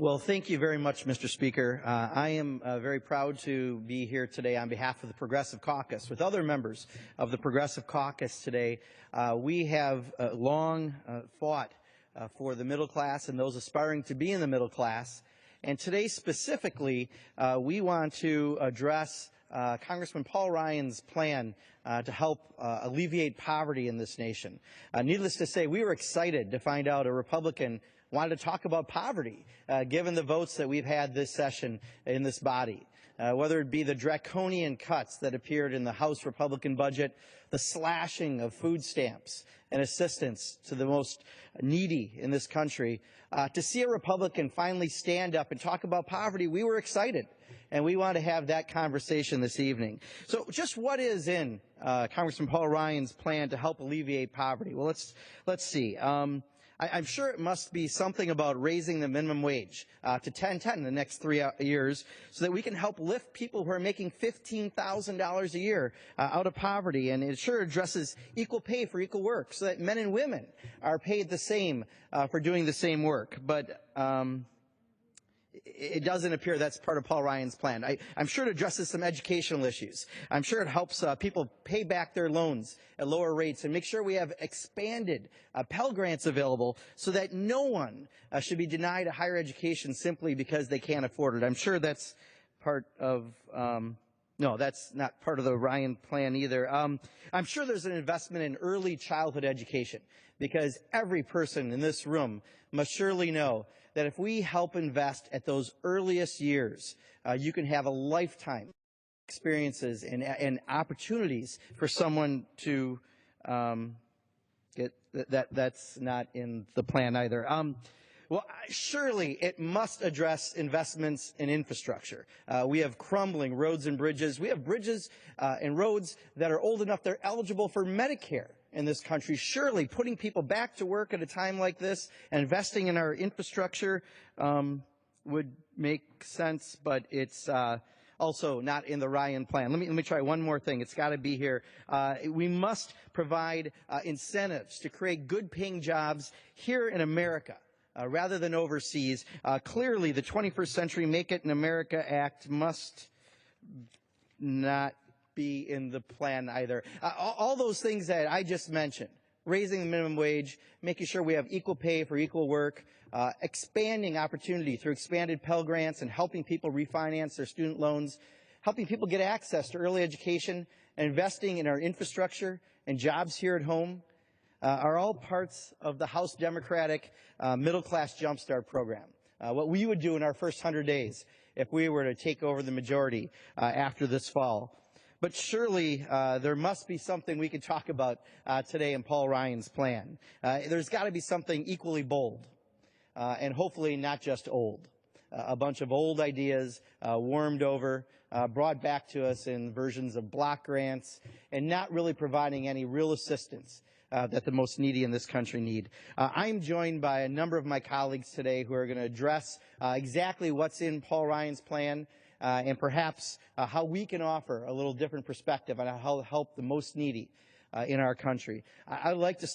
Well, thank you very much, Mr. Speaker. I am very proud to be here today on behalf of the Progressive Caucus. With other members of the Progressive Caucus today, we have long fought for the middle class and those aspiring to be in the middle class. And today specifically, we want to address Congressman Paul Ryan's plan to help alleviate poverty in this nation. Needless to say, we were excited to find out a Republican wanted to talk about poverty, given the votes that we've had this session in this body. Whether it be the draconian cuts that appeared in the House Republican budget, the slashing of food stamps and assistance to the most needy in this country, to see a Republican finally stand up and talk about poverty, we were excited. And we want to have that conversation this evening. So just what is in Congressman Paul Ryan's plan to help alleviate poverty? Well, let's see. I'm sure it must be something about raising the minimum wage to $10.10 in the next 3 years so that we can help lift people who are making $15,000 a year out of poverty. And it sure addresses equal pay for equal work so that men and women are paid the same for doing the same work. But it doesn't appear that's part of Paul Ryan's plan. I'm sure it addresses some educational issues. I'm sure it helps people pay back their loans at lower rates and make sure we have expanded Pell Grants available so that no one should be denied a higher education simply because they can't afford it. I'm sure that's part of no, that's not part of the Ryan plan either. I'm sure there's an investment in early childhood education because every person in this room must surely know that if we help invest at those earliest years, you can have a lifetime experiences and opportunities for someone to get that. That's not in the plan either. Well, surely it must address investments in infrastructure. We have crumbling roads and bridges. We have bridges and roads that are old enough they're eligible for Medicare in this country. Surely putting people back to work at a time like this and investing in our infrastructure would make sense, but it's also not in the Ryan plan. Let me try one more thing. It's got to be here. We must provide incentives to create good-paying jobs here in America rather than overseas. Clearly, the 21st Century Make It in America Act must not be in the plan either. All those things that I just mentioned, raising the minimum wage, making sure we have equal pay for equal work, expanding opportunity through expanded Pell Grants and helping people refinance their student loans, helping people get access to early education, and investing in our infrastructure and jobs here at home are all parts of the House Democratic middle-class jumpstart program. What we would do in our first 100 days if we were to take over the majority after this fall. But surely there must be something we could talk about today in Paul Ryan's plan. There's got to be something equally bold and hopefully not just old. A bunch of old ideas warmed over, brought back to us in versions of block grants, and not really providing any real assistance that the most needy in this country need. I'm joined by a number of my colleagues today who are going to address exactly what's in Paul Ryan's plan and perhaps how we can offer a little different perspective on how to help the most needy in our country. I'd like to